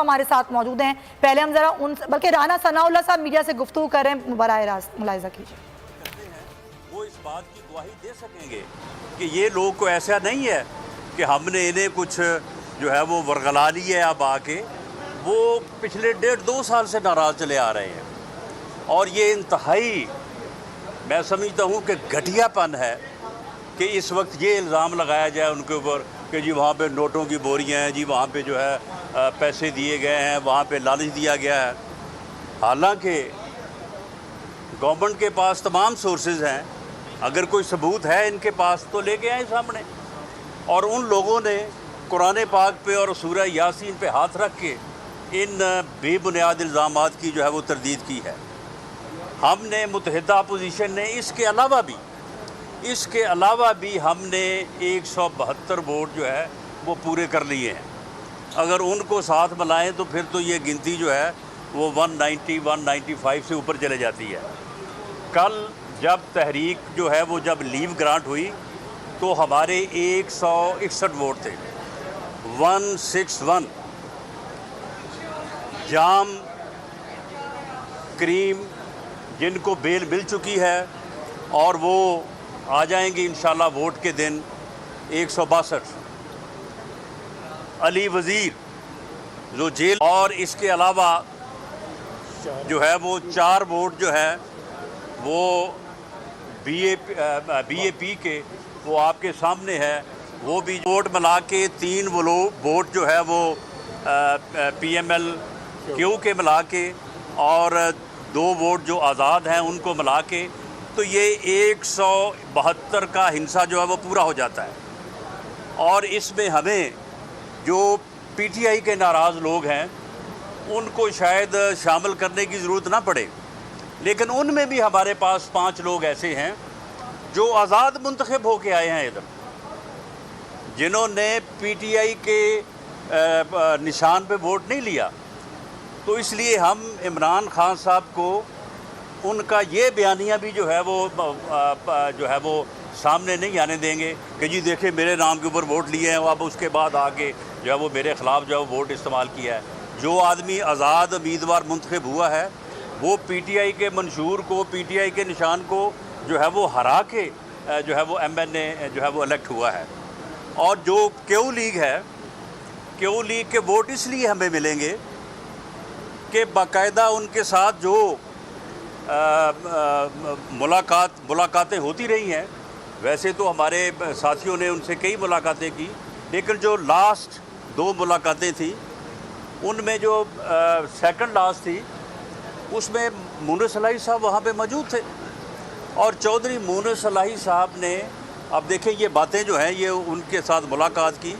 हमारे साथ मौजूद हैं। पहले हम जरा उन बल्कि राना सनाउल्लाह साहब मीडिया से गुफ्तगू करें, बराह रास्त मुलाहिजा कीजिए। वो इस बात की गवाही दे सकेंगे कि ये लोग को ऐसा नहीं है कि हमने इन्हें कुछ जो है वो वरगला लिया है। अब आके वो पिछले 1.5-2 साल से नाराज़ चले आ रहे हैं और ये इंतहाई मैं समझता हूँ कि घटियापन है कि इस वक्त ये इल्ज़ाम लगाया जाए उनके ऊपर कि जी वहाँ पे नोटों की बोरियां हैं, जी वहाँ पे जो है पैसे दिए गए हैं, वहाँ पे लालच दिया गया है। हालांकि गवर्नमेंट के पास तमाम सोर्सेज हैं, अगर कोई सबूत है इनके पास तो लेके आए सामने। और उन लोगों ने कुरान पाक पे और सूरह यासीन पे हाथ रख के इन बेबुनियाद इल्ज़ामात की जो है वो तरदीद की है। हमने मुत्तहिदा अपोजिशन ने इसके अलावा भी हमने 172 वोट जो है वो पूरे कर लिए हैं। अगर उनको साथ मिलाएं तो फिर तो ये गिनती जो है वो 190-195 से ऊपर चले जाती है। कल जब तहरीक जो है वो जब लीव ग्रांट हुई तो हमारे 161 वोट थे। 161 जाम करीम जिनको बेल मिल चुकी है और वो आ जाएंगे इंशाल्लाह वोट के दिन 162। अली वज़ीर जो जेल, और इसके अलावा जो है वो 4 वोट जो है वो BAP के वो आपके सामने है। वो भी वोट मिला के 3 वोट जो है वो PMLQ के मिला के और 2 वोट जो आज़ाद हैं उनको मिला के तो ये 172 का हिस्सा जो है वो पूरा हो जाता है। और इसमें हमें जो PTI के नाराज़ लोग हैं उनको शायद शामिल करने की ज़रूरत ना पड़े, लेकिन उनमें भी हमारे पास 5 लोग ऐसे हैं जो आज़ाद मुंतखब होके आए हैं इधर, जिन्होंने PTI के निशान पे वोट नहीं लिया। तो इसलिए हम इमरान खान साहब को उनका ये बयानिया भी जो है वो सामने नहीं आने देंगे कि जी देखिए मेरे नाम के ऊपर वोट लिए हैं, अब उसके बाद आके जो है वो मेरे ख़िलाफ़ जो है वो वोट इस्तेमाल किया है। जो आदमी आज़ाद उम्मीदवार मुंतखब हुआ है वो PTI के मंशूर को, PTI के निशान को जो है वो हरा के जो है वो MNA जो है वो इलेक्ट हुआ है। और जो क्यू लीग है, क्यू लीग के वोट इसलिए हमें मिलेंगे कि बाकायदा उनके साथ जो मुलाकातें होती रही हैं। वैसे तो हमारे साथियों ने उनसे कई मुलाकातें की, लेकिन जो लास्ट 2 मुलाकातें थी उनमें जो सेकंड लास्ट थी उसमें मुनर सलाही साहब वहाँ पे मौजूद थे और चौधरी मुनर सलाही साहब ने, अब देखें ये बातें जो हैं ये उनके साथ मुलाकात की,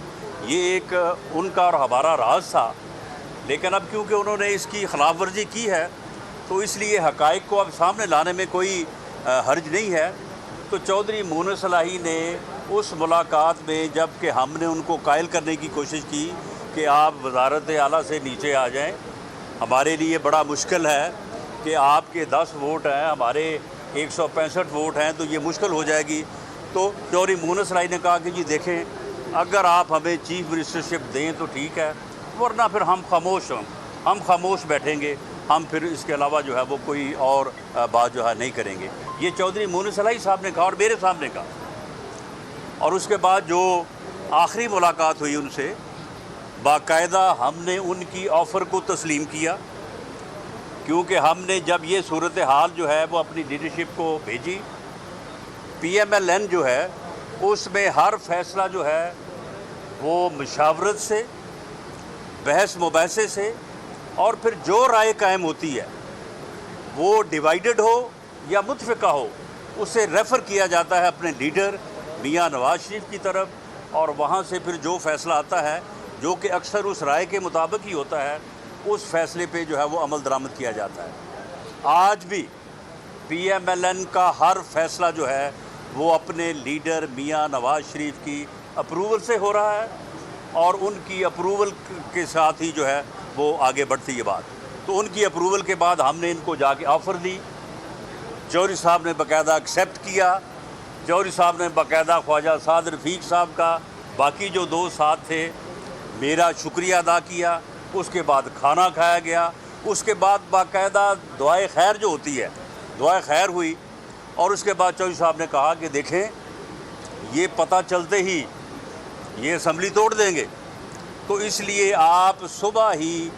ये एक उनका और हमारा राज था। लेकिन अब क्योंकि उन्होंने इसकी खिलाफ वर्जी की है तो इसलिए हक़ाइक़ को अब सामने लाने में कोई हर्ज नहीं है। तो चौधरी मुनर सलाही ने उस मुलाकात में जब कि हमने उनको कायल करने की कोशिश की कि आप वज़ारत आला से नीचे आ जाएं, हमारे लिए बड़ा मुश्किल है कि आपके 10 वोट हैं, हमारे 165 वोट हैं, तो ये मुश्किल हो जाएगी। तो चौधरी मुनर सलाही ने कहा कि जी देखें अगर आप हमें चीफ़ मिनिस्टरशिप दें तो ठीक है, वरना फिर हम खामोश बैठेंगे, हम फिर इसके अलावा जो है वो कोई और बात जो है नहीं करेंगे। ये चौधरी मुनर सलाही साहब ने कहा और मेरे सामने कहा। और उसके बाद जो आखिरी मुलाकात हुई उनसे, बाकायदा हमने उनकी ऑफ़र को तस्लीम किया, क्योंकि हमने जब ये सूरत हाल जो है वो अपनी लीडरशिप को भेजी, PMLN जो है उसमें हर फैसला जो है वो मशावरत से, बहस मुबाहसे से, और फिर जो राय कायम होती है वो डिवाइडेड हो या मुतफ़िका हो उसे रेफ़र किया जाता है अपने लीडर मियां नवाज़ शरीफ की तरफ, और वहाँ से फिर जो फ़ैसला आता है जो कि अक्सर उस राय के मुताबिक ही होता है उस फ़ैसले पे जो है वो अमल दरामद किया जाता है। आज भी PMLN का हर फ़ैसला जो है वो अपने लीडर मियां नवाज़ शरीफ की अप्रूवल से हो रहा है और उनकी अप्रूवल के साथ ही जो है वो आगे बढ़ती है बात। तो उनकी अप्रूवल के बाद हमने इनको जाके ऑफ़र दी, चौधरी साहब ने बाकायदा एक्सेप्ट किया। चौधरी साहब ने बाकायदा ख्वाजा साद रफ़ीक साहब का, बाकी जो 2 साथ थे, मेरा शुक्रिया अदा किया उसके बाद खाना खाया गया, उसके बाद बाकायदा दुआए खैर जो होती है, दुआए खैर हुई। और उसके बाद चौधरी साहब ने कहा कि देखें, ये पता चलते ही ये असम्बली तोड़ देंगे, तो इसलिए आप सुबह ही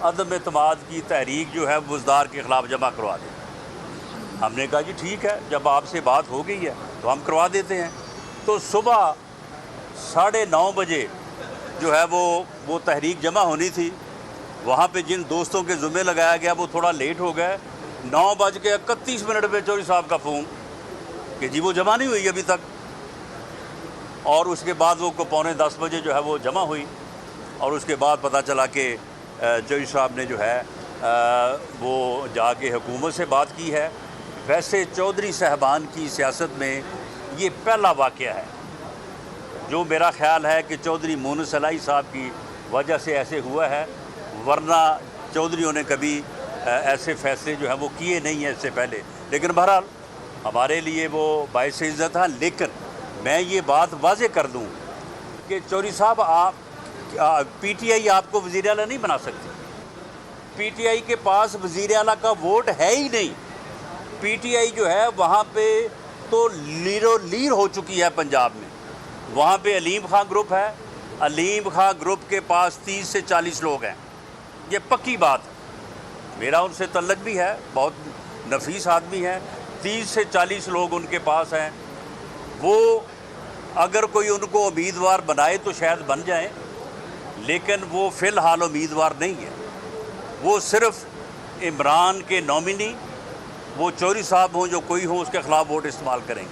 अदम एतमाद की तहरीक जो है बुज़दार के ख़िलाफ़ जमा करवा दें। हमने कहा जी ठीक है, जब आपसे बात हो गई है तो हम करवा देते हैं। तो सुबह 9:30 बजे जो है वो तहरीक जमा होनी थी। वहाँ पे जिन दोस्तों के ज़ुम्मे लगाया गया वो थोड़ा लेट हो गए। 9:31 पे चौधरी साहब का फ़ोन कि जी वो जमा नहीं हुई अभी तक। और उसके बाद वो 9:45 बजे जो है वो जमा हुई। और उसके बाद पता चला कि चौधरी साहब ने जो है वो जाके हुकूमत से बात की है। वैसे चौधरी साहबान की सियासत में ये पहला वाक़या है जो मेरा ख़्याल है कि चौधरी मोनस अलाई साहब की वजह से ऐसे हुआ है, वरना चौधरियों ने कभी ऐसे फ़ैसले जो हैं वो किए नहीं हैं इससे पहले। लेकिन बहरहाल हमारे लिए वो बाइस इज़्ज़त है। लेकिन मैं ये बात वाज़े कर दूँ कि चौधरी साहब आप पीटीआई आपको वज़ीर आला नहीं बना सकती। पीटीआई के पास वज़ीर आला का वोट है ही नहीं। पीटीआई जो है वहाँ पे तो लीर हो चुकी है पंजाब में। वहाँ पे अलीम खां ग्रुप है, अलीम खां ग्रुप के पास 30 से 40 लोग हैं, ये पक्की बात है। मेरा उनसे तल्लक भी है, बहुत नफीस आदमी है। 30 से 40 लोग उनके पास हैं। वो अगर कोई उनको उम्मीदवार बनाए तो शायद बन जाए, लेकिन वो फ़िलहाल उम्मीदवार नहीं है। वो सिर्फ़ इमरान के नॉमिनी, वो चौधरी साहब हों जो कोई हो, उसके ख़िलाफ़ वोट इस्तेमाल करेंगे।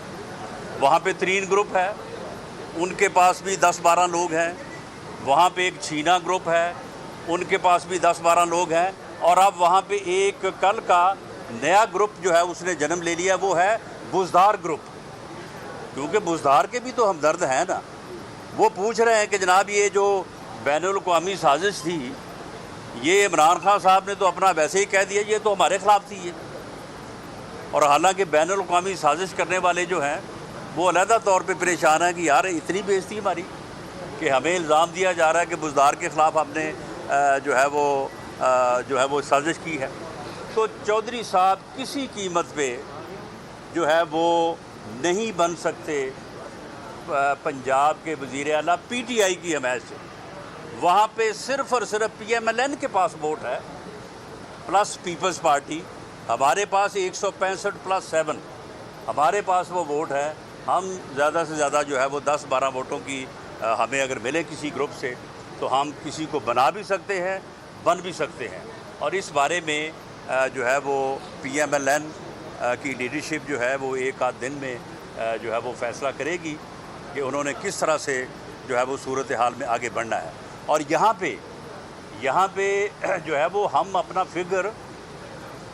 वहाँ पे 3 ग्रुप है, उनके पास भी 10-12 लोग हैं। वहाँ पे एक छीना ग्रुप है, उनके पास भी 10-12 लोग हैं। और अब वहाँ पे एक कल का नया ग्रुप जो है उसने जन्म ले लिया, वो है बुज़दार ग्रुप। क्योंकि बुज़दार के भी तो हमदर्द हैं ना। वो पूछ रहे हैं कि जनाब ये जो बैनुल अक़वामी साजिश थी, ये इमरान खान साहब ने तो अपना वैसे ही कह दिया ये तो हमारे ख़िलाफ़ थी ये। और हालांकि बैनुल अक़वामी साजिश करने वाले जो हैं वो अलहदा तौर पे परेशान हैं कि यार इतनी बेइज्जती हमारी कि हमें इल्ज़ाम दिया जा रहा है कि बुज़दार के ख़िलाफ़ हमने जो है वो साजिश की है। तो चौधरी साहब किसी कीमत पे जो है वो नहीं बन सकते पंजाब के वज़ीर आला पीटीआई की हमायत से। वहाँ पे सिर्फ़ और सिर्फ पीएमएलएन के पास वोट है, प्लस पीपल्स पार्टी। हमारे पास 165+7 हमारे पास वो वोट है। हम ज़्यादा से ज़्यादा जो है वो 10-12 वोटों की हमें अगर मिले किसी ग्रुप से तो हम किसी को बना भी सकते हैं, बन भी सकते हैं। और इस बारे में जो है वो पीएमएलएन की लीडरशिप जो है वो एक आध दिन में जो है वो फ़ैसला करेगी कि उन्होंने किस तरह से जो है वो सूरत हाल में आगे बढ़ना है। और यहाँ पे जो है वो हम अपना फिगर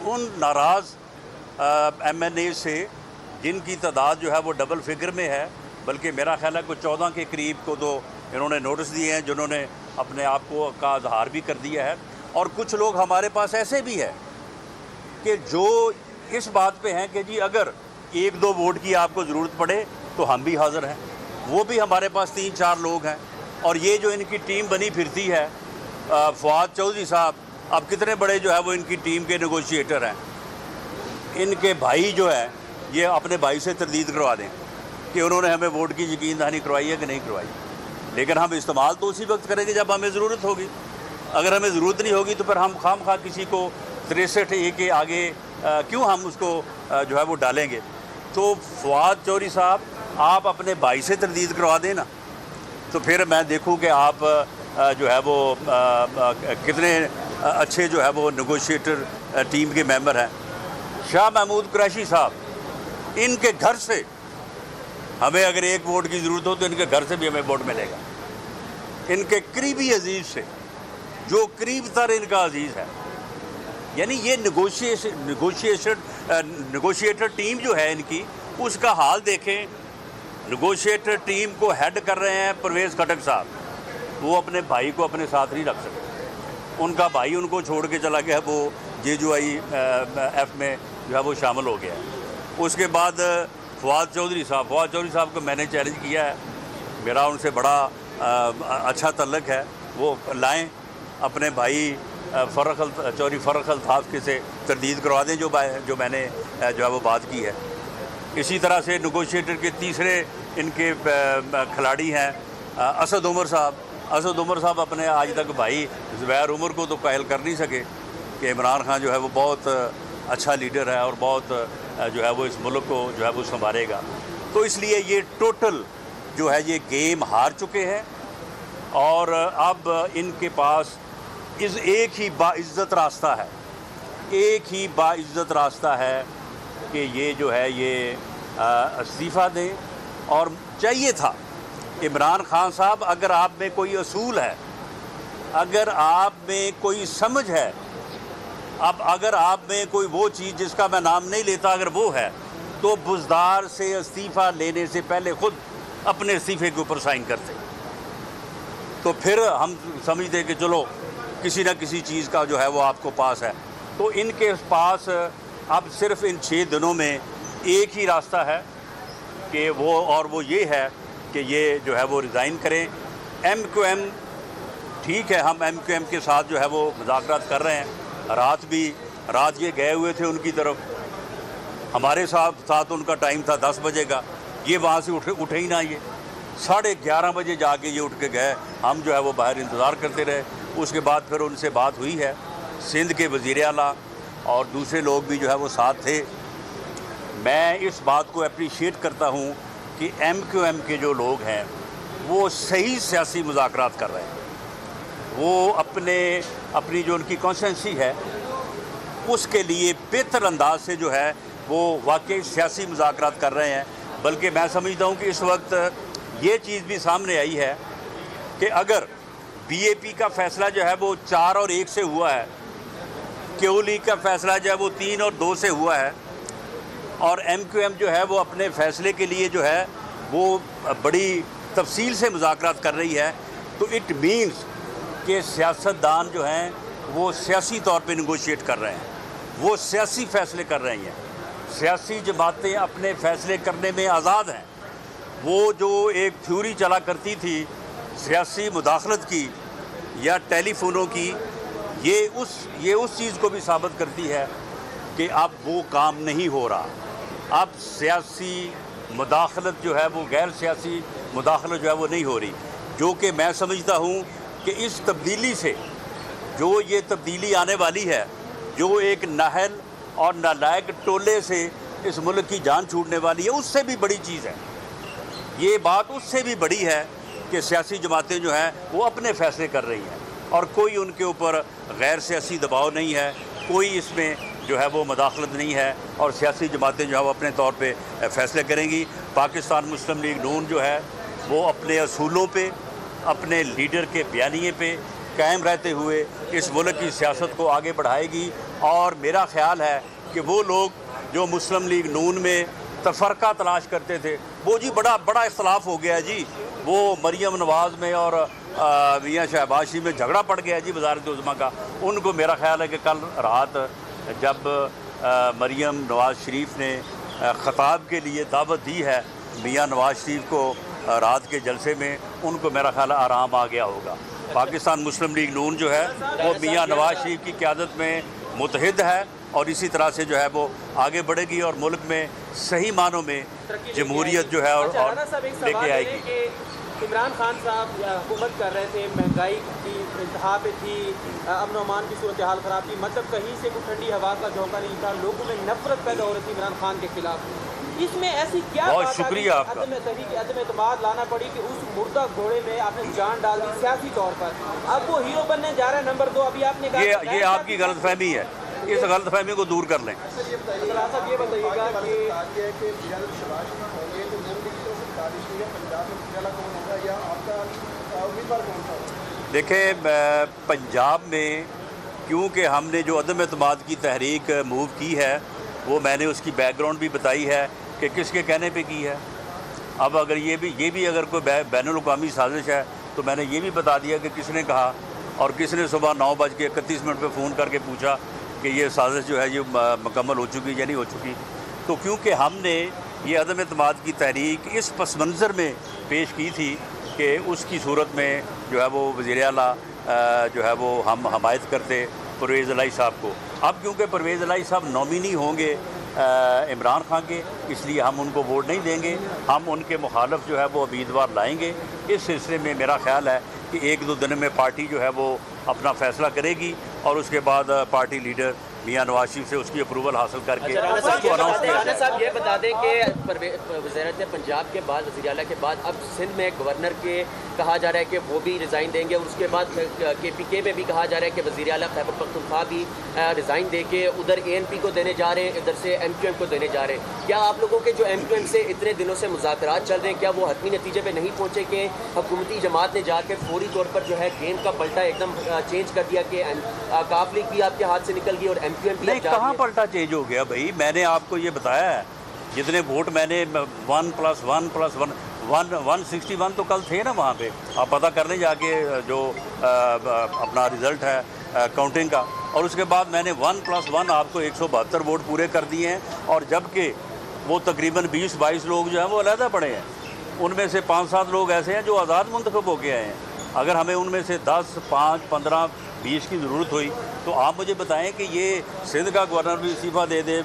उन नाराज़ एमएनए से जिनकी तादाद जो है वो डबल फिगर में है, बल्कि मेरा ख्याल है कुछ 14 के करीब को तो इन्होंने नोटिस दिए हैं जिन्होंने अपने आप को का इजहार भी कर दिया है। और कुछ लोग हमारे पास ऐसे भी हैं कि जो इस बात पे हैं कि जी अगर 1-2 वोट की आपको ज़रूरत पड़े तो हम भी हाज़िर हैं। वो भी हमारे पास 3-4 लोग हैं। और ये जो इनकी टीम बनी फिरती है, फवाद चौधरी साहब अब कितने बड़े जो है वो इनकी टीम के नेगोशिएटर हैं। इनके भाई जो है ये अपने भाई से तरदीद करवा दें कि उन्होंने हमें वोट की यकीन दहानी करवाई है कि नहीं करवाई। लेकिन हम इस्तेमाल तो उसी वक्त करेंगे जब हमें ज़रूरत होगी। अगर हमें ज़रूरत नहीं होगी तो फिर हम खामखा किसी को 63A के आगे क्यों हम उसको जो है वो डालेंगे। तो फवाद चौधरी साहब आप अपने भाई से तरदीद करवा दें ना, तो फिर मैं देखूँ कि आप जो है वो कितने अच्छे जो है वो नेगोशिएटर टीम के मेंबर हैं। शाह महमूद कुरैशी साहब, इनके घर से हमें अगर 1 वोट की ज़रूरत हो तो इनके घर से भी हमें वोट मिलेगा। इनके करीबी अजीज़ से, जो करीब तर इनका अजीज़ है। यानी ये नेगोशिएटर टीम जो है इनकी, उसका हाल देखें। नेगोशिएटर टीम को हेड कर रहे हैं परवेज़ खटक साहब। वो अपने भाई को अपने साथ नहीं रख सकते। उनका भाई उनको छोड़ के चला गया, वो JUIF में जो है वो शामिल हो गया है। उसके बाद फवाद चौधरी साहब को मैंने चैलेंज किया है, मेरा उनसे बड़ा अच्छा तल्लक है, वो लाएं अपने भाई चौधरी फ़र्रुख अल्ताफ़ के से तरदीद करवा दें जो मैंने जो है वो बात की है। इसी तरह से नेगोशिएटर के तीसरे इनके खिलाड़ी हैं असद उमर साहब। असद उमर साहब अपने आज तक भाई ज़ुबैर उमर को तो कायल कर नहीं सके कि इमरान खान जो है वो बहुत अच्छा लीडर है और बहुत जो है वो इस मुल्क को जो है वो संभालेगा। तो इसलिए ये टोटल जो है ये गेम हार चुके हैं और अब इनके पास एक ही बाइज़्ज़त रास्ता है, एक ही बाइज़्ज़त रास्ता है कि ये जो है ये इस्तीफ़ा दें। और चाहिए था इमरान खान साहब, अगर आप में कोई असूल है, अगर आप में कोई समझ है, अब अगर आप में कोई वो चीज़ जिसका मैं नाम नहीं लेता अगर वो है, तो बुज़दार से इस्तीफ़ा लेने से पहले ख़ुद अपने इस्तीफ़े के ऊपर साइन करते, तो फिर हम समझते कि चलो किसी न किसी चीज़ का जो है वो आपको पास है। तो इनके पास अब सिर्फ़ इन 6 दिनों में एक ही रास्ता है कि वो ये है कि ये जो है वो रिज़ाइन करें। MQM ठीक है, हम MQM के साथ जो है वो मुज़ाकरात कर रहे हैं। रात ये गए हुए थे उनकी तरफ, हमारे साथ उनका टाइम था 10 बजे का, ये वहाँ से उठे ही ना, ये 11:30 बजे जाके ये उठ के गए। हम जो है वो बाहर इंतज़ार करते रहे। उसके बाद फिर उनसे बात हुई है, सिंध के वज़ीर आला और दूसरे लोग भी जो है वो साथ थे। मैं इस बात को अप्रिशिएट करता हूँ कि MQM के जो लोग हैं वो सही सियासी मुज़ाकरात कर रहे हैं। वो अपनी जो उनकी कॉन्स्टिट्यूंसी है उसके लिए बेहतर अंदाज से जो है वो वाकई सियासी मुज़ाकरात कर रहे हैं। बल्कि मैं समझता हूँ कि इस वक्त ये चीज़ भी सामने आई है कि अगर BAP का फ़ैसला जो है वो 4 और 1 से हुआ है, क्यू लीग का फ़ैसला जो है वो 3 और 2 से हुआ है, और MQM जो है वो अपने फ़ैसले के लिए जो है वो बड़ी तफसील से मुज़ाकरात कर रही है, तो इट मीन्स कि सियासतदान जो हैं वो सियासी तौर पे नेगोशिएट कर रहे हैं, वो सियासी फ़ैसले कर रही हैं। सियासी जमातें अपने फ़ैसले करने में आज़ाद हैं। वो जो एक थ्योरी चला करती थी सियासी मुदाखलत की या टेलीफोनों की, ये उस चीज़ को भी साबित करती है कि अब वो काम नहीं हो रहा। अब सियासी मुदाखलत जो है वो गैर सियासी मुदाखलत जो है वो नहीं हो रही, जो कि मैं समझता हूँ कि इस तब्दीली से जो ये तब्दीली आने वाली है, जो एक नाहल और नालायक टोले से इस मुल्क की जान छूटने वाली है, उससे भी बड़ी चीज़ है। ये बात उससे भी बड़ी है कि सियासी जमातें जो हैं वो अपने फ़ैसले कर रही हैं और कोई उनके ऊपर गैर सियासी दबाव नहीं है, कोई इसमें जो है वो मुदाखलत नहीं है और सियासी जमातें जो है वो अपने तौर पे फ़ैसले करेंगी। पाकिस्तान मुस्लिम लीग नून जो है वो अपने असूलों पे, अपने लीडर के बयानिए पे कायम रहते हुए इस मुल्क की सियासत को आगे बढ़ाएगी। और मेरा ख़्याल है कि वो लोग जो मुस्लिम लीग नून में तफरका तलाश करते थे, वो जी बड़ा इख्तलाफ हो गया जी, वो मरियम नवाज़ में और मियाँ शहबाज शरीफ में झगड़ा पड़ गया जी वज़ारत उज़्मा का। उनको मेरा ख़्याल है कि कल रात जब मरियम नवाज़ शरीफ ने ख़ताब के लिए दावत दी है मियाँ नवाज़ शरीफ को रात के जलसे में, उनको मेरा ख़्याल आराम आ गया होगा। पाकिस्तान मुस्लिम लीग नून जो है वो मियाँ नवाज़ शरीफ की क़यादत में मुतहिद है और इसी तरह से जो है वो आगे बढ़ेगी और मुल्क में सही मानों में जमहूरियत जो है और लेके आएगी। इमरान खान साहब हुकूमत कर रहे थे, महंगाई की इंतहा पे थी, अमन अमान की सूरत हाल ख़राब थी, मतलब कहीं से कोई ठंडी हवा का झोंका नहीं था, लोगों में नफरत पैदा हो रही थी इमरान खान के खिलाफ। इसमें ऐसी क्या बहुत शुक्रिया आपका, अदम एतमाद लाना पड़ी कि उस मुर्दा घोड़े में आपने जान डाल दी सियासी तौर पर। अब वो हीरो बनने जा रहा है नंबर 2। अभी आपने कहा ये आपकी गलतफहमी है, इस गलतफहमी को दूर कर लें। ये बताइएगा देखें, पंजाब में क्योंकि हमने जो अदम एतमाद की तहरीक मूव की है वो मैंने उसकी बैकग्राउंड भी बताई है कि किसके कहने पे की है। अब अगर ये भी अगर कोई बैनुल-अक़वामी साजिश है तो मैंने ये भी बता दिया कि किसने कहा और किसने सुबह 9:31 पे फ़ोन करके पूछा कि ये साजिश जो है ये मुकम्मल हो चुकी या नहीं हो चुकी। तो क्योंकि हमने ये अदम एतमाद की तहरीक इस पस मंज़र में पेश की थी कि उसकी सूरत में जो है वो वज़ीर आला जो है वो हम हमायत करते परवेज़ इलाही साहब को। अब क्योंकि परवेज़ इलाही साहब नॉमिनी होंगे इमरान खान के, इसलिए हम उनको वोट नहीं देंगे। हम उनके मुखालफ जो है वो उम्मीदवार लाएंगे। इस सिलसिले में मेरा ख्याल है कि 1-2 दिन में पार्टी जो है वो अपना फ़ैसला करेगी और उसके बाद पार्टी लीडर मियां नवाज शरीफ से उसकी अप्रूवल हासिल करके उसको अनाउंस किया राना जाए। साहब ये बता दें कि वज़ीरत पंजाब के बाद, वज़ीर आला के बाद अब सिंध में गवर्नर के कहा जा रहा है कि वो भी रिज़ाइन देंगे, और उसके बाद KPK में भी कहा जा रहा है कि वज़ीर आला खैबर पख्तूनख्वा भी रिज़ाइन दे के उधर ANP को देने जा रहे हैं, इधर से MQM को देने जा रहे हैं। क्या आप लोगों के जो MQM से इतने दिनों से मुज़ाकरात चल रहे हैं, क्या वो हतमी नतीजे पर नहीं पहुँचे कि हुकूमती जमात ने जाकर फौरी तौर पर जो है गेम का पलटा एकदम चेंज कर दिया कि काफ लीग भी आपके हाथ से निकल गई और MQM भी नहीं, कहाँ पलटा चेंज हो गया भाई? मैंने आपको ये बताया है, जितने वोट मैंने 1+1+1 161 तो कल थे ना वहाँ पे। आप पता करने जाके जो अपना रिज़ल्ट है काउंटिंग का, और उसके बाद मैंने 1+1 आपको 172 वोट पूरे कर दिए हैं। और जबकि वो तकरीबन 20-22 लोग जो हैं वो अलहदा पड़े हैं, उनमें से 5-7 लोग ऐसे हैं जो आज़ाद मुंतखब होके आए हैं। अगर हमें उनमें से 10, 5, 15, 20 की ज़रूरत हुई तो आप मुझे बताएं कि ये सिंध का गवर्नर भी इस्तीफ़ा दे दे,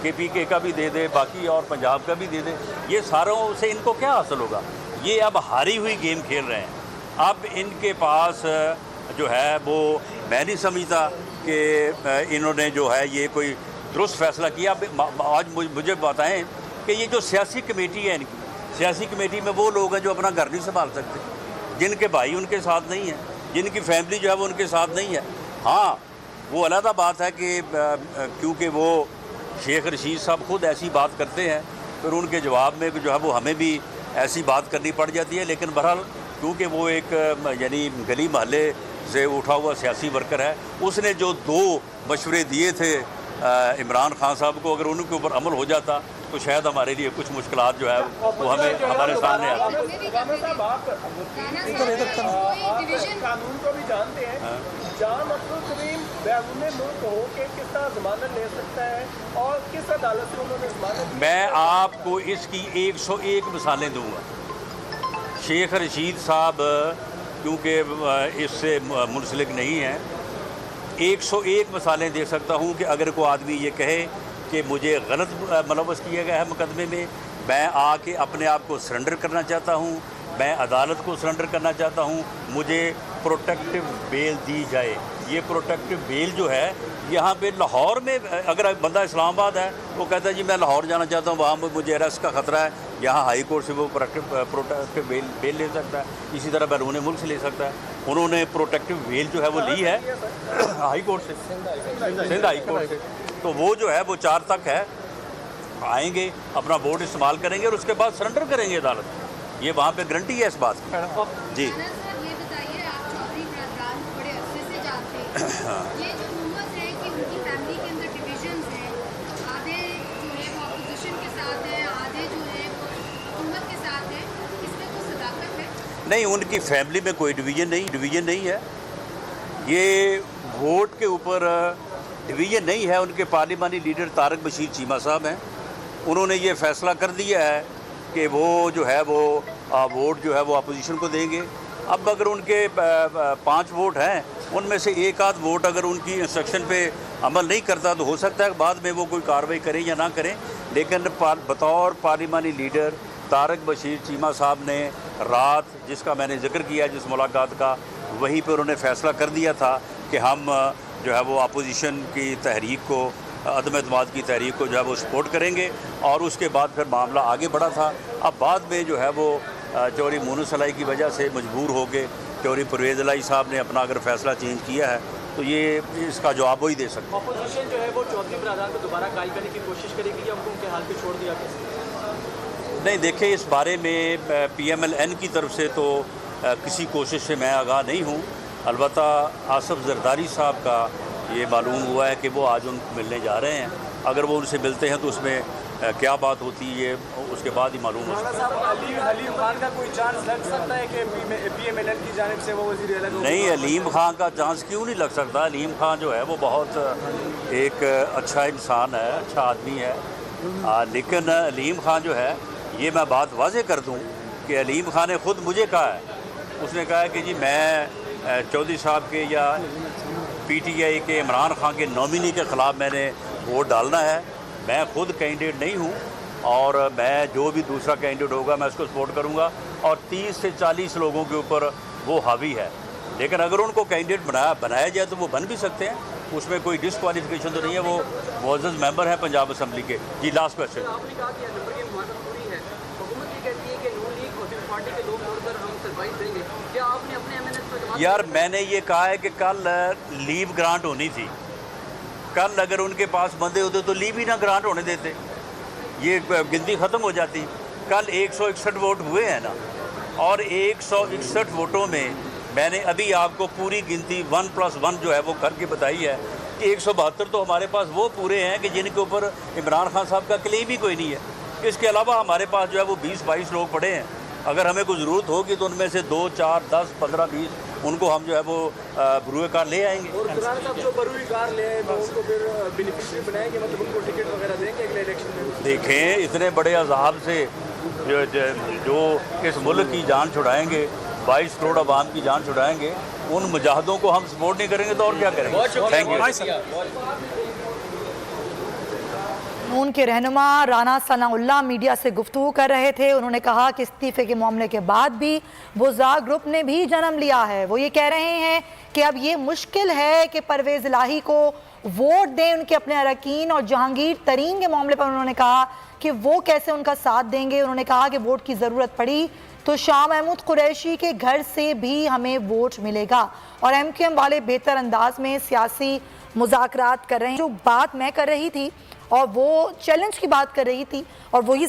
KPK का भी दे दे, बाकी और पंजाब का भी दे दे, ये सारों से इनको क्या हासिल होगा? ये अब हारी हुई गेम खेल रहे हैं। अब इनके पास जो है वो मैं नहीं समझता कि इन्होंने जो है ये कोई दुरुस्त फ़ैसला किया। अब आज मुझे बताएं कि ये जो सियासी कमेटी है इनकी, सियासी कमेटी में वो लोग हैं जो अपना घर नहीं संभाल सकते, जिनके भाई उनके साथ नहीं है, जिनकी फैमिली जो है वो उनके साथ नहीं है। हाँ, वो अलग बात है कि क्योंकि वो शेख रशीद साहब खुद ऐसी बात करते हैं, फिर उनके जवाब में जो है वो हमें भी ऐसी बात करनी पड़ जाती है। लेकिन बहरहाल क्योंकि वो एक यानी गली महल्ले से उठा हुआ सियासी वर्कर है, उसने जो 2 मशवरे दिए थे इमरान खान साहब को, अगर उनके ऊपर अमल हो जाता तो शायद हमारे लिए कुछ मुश्किलात जो है वो हमारे सामने आती। कानून को भी जानते हैं, जान अब्दुल करीम बैरून मुल्क हो के किस तरह जमानत ले सकता है और किस अदालत से उन्होंने जमानत? मैं आपको इसकी 101 मिसालें दूंगा। शेख रशीद साहब क्योंकि इससे मुंसलिक नहीं हैं, 101 मिसालें दे सकता हूँ कि अगर कोई आदमी ये कहे कि मुझे गलत मुलव्वस किया गया है मुकदमे में, मैं आके अपने आप को सरेंडर करना चाहता हूँ, मैं अदालत को सरेंडर करना चाहता हूँ, मुझे प्रोटेक्टिव बेल दी जाए। ये प्रोटेक्टिव बेल जो है यहाँ पे लाहौर में, अगर बंदा इस्लामाबाद है वो कहता है जी मैं लाहौर जाना चाहता हूँ, वहाँ पर मुझे अरेस्ट का ख़तरा है, यहाँ हाई कोर्ट से वो प्रोटेक्टिव बेल ले सकता है। इसी तरह बैरून मुल्क से ले सकता है। उन्होंने प्रोटेक्टिव बेल जो है वो ली है हाई कोर्ट से, सिंध हाई कोर्ट से। तो वो जो है वो 4 तक है, आएंगे अपना वोट इस्तेमाल करेंगे और उसके बाद सरेंडर करेंगे अदालत। ये वहाँ पे गारंटी है इस बात की। जी ये बताइए, आप चौधरी ब्रदरान को बड़े अरसे से जानते हैं, ये जो रूमर्स है कि उनकी फैमिली के अंदर डिविजन्स हैं, आधे जो है वो अपोजिशन के साथ हैं, आधे जो है वो हुकूमत के साथ हैं, इसमें कुछ सदाकत है? नहीं, उनकी फैमिली में कोई डिवीज़न नहीं है। ये वोट के ऊपर डिवीज़न नहीं है। उनके पार्लिमानी लीडर तारक बशीर चीमा साहब हैं, उन्होंने ये फ़ैसला कर दिया है कि वो जो है वो वोट जो है वो अपोजिशन को देंगे। अब अगर उनके 5 वोट हैं, उनमें से एक आध वोट अगर उनकी इंस्ट्रक्शन पे अमल नहीं करता तो हो सकता है बाद में वो कोई कार्रवाई करें या ना करें। लेकिन बतौर पार्लिमानी लीडर तारक बशीर चीमा साहब ने रात, जिसका मैंने जिक्र किया जिस मुलाकात का, वहीं पर उन्होंने फ़ैसला कर दिया था कि हम जो है वो अपोजिशन की तहरीक को, अदम एतमाद की तहरीक को जो है वो सपोर्ट करेंगे। और उसके बाद फिर मामला आगे बढ़ा था। अब बाद में जो है वो चौधरी मोनूस इलाही की वजह से मजबूर हो के चौधरी परवेज़ इलाही साहब ने अपना अगर फ़ैसला चेंज किया है तो ये इसका जवाब वही दे सकते हैं। अपोजिशन जो है वो चौधरी ब्रदरान को दोबारा कायल करने की कोशिश करेगी या उनको उनके हाल पे छोड़ दिया जाए? नहीं, देखिए इस बारे में PMLN की तरफ से तो किसी कोशिश से मैं आगाह नहीं हूँ। अलबत्ता आसफ जरदारी साहब का ये मालूम हुआ है कि वो आज उनको मिलने जा रहे हैं। अगर वो उनसे मिलते हैं तो उसमें क्या बात होती है उसके बाद ही मालूम हो सकता है। हलीम खान का कोई चांस लग सकता है कि PMLN की जानिब से वो वज़ीर आला? नहीं, हलीम खान का चांस क्यों नहीं लग सकता? हलीम खान जो है वो बहुत एक अच्छा इंसान है, अच्छा आदमी है। लेकिन हलीम खान जो है, ये मैं बात वाज़े कर दूं कि हलीम खान ने ख़ुद मुझे कहा है, उसने कहा है कि जी मैं चौधरी साहब के या पीटीआई के इमरान खान के नॉमिनी के ख़िलाफ़ मैंने वोट डालना है। मैं खुद कैंडिडेट नहीं हूँ और मैं जो भी दूसरा कैंडिडेट होगा मैं उसको सपोर्ट करूँगा और 30 से 40 लोगों के ऊपर वो हावी है। लेकिन अगर उनको कैंडिडेट बनाया जाए तो वो बन भी सकते हैं, उसमें कोई डिस्क्वालिफिकेशन तो नहीं है। वो मुअज़्ज़ज़ मेंबर हैं पंजाब असम्बली के। जी लास्ट क्वेश्चन। आपने कहा कि नंबर की मुआवजा पूरी है, हुकूमत ये कहती है कि नून लीग और पीपल्स पार्टी के लोग छोड़कर हम सरवाइव देंगे। क्या आपने अपने एमएनएस पर जवाब यार मैंने ये कहा है कि कल लीव ग्रांट होनी थी। कल अगर उनके पास बंदे होते तो लीव ही ना ग्रांट होने देते, ये गिनती ख़त्म हो जाती। कल 161 वोट हुए हैं ना, और 161 वोटों में मैंने अभी आपको पूरी गिनती 1+1 जो है वो करके बताई है कि 172 तो हमारे पास वो पूरे हैं कि जिनके ऊपर इमरान खान साहब का क्लेम ही कोई नहीं है। इसके अलावा हमारे पास जो है वो 20-22 लोग पड़े हैं। अगर हमें कोई ज़रूरत होगी तो उनमें से 2, 4, 10, 15, 20 उनको हम जो है वो बरूए कार ले आएंगे। और इमरान साहब जो बरूई कार ले आए, उनको फिर बेनिफिशियरी बनाएंगे, मतलब उनको टिकट वगैरह देंगे अगले इलेक्शन में। देखें, इतने बड़े अज़ाब से जो इस मुल्क की जान छुड़ाएंगे, 22 करोड़ आवाम की जान छुड़ाएंगे, उन मुजाहिदों को हम सपोर्ट नहीं करेंगे तो और क्या करेंगे। Thank you. नून के रहनुमा राना सनाउल्लाह मीडिया से गुफ्तगू कर रहे थे। उन्होंने कहा कि इस्तीफे के मामले के बाद भी बुज़दार ग्रुप ने भी जन्म लिया है। वो ये कह रहे हैं कि अब ये मुश्किल है कि परवेज़ इलाही को वोट दें उनके अपने अरकान, और जहांगीर तरीन के मामले पर उन्होंने कहा कि वो कैसे उनका साथ देंगे। उन्होंने कहा कि वोट की ज़रूरत पड़ी तो शाह महमूद कुरैशी के घर से भी हमें वोट मिलेगा। और MQM वाले बेहतर अंदाज में सियासी मुज़ाकरात कर रहे हैं। जो बात मैं कर रही थी और वो चैलेंज की बात कर रही थी और वही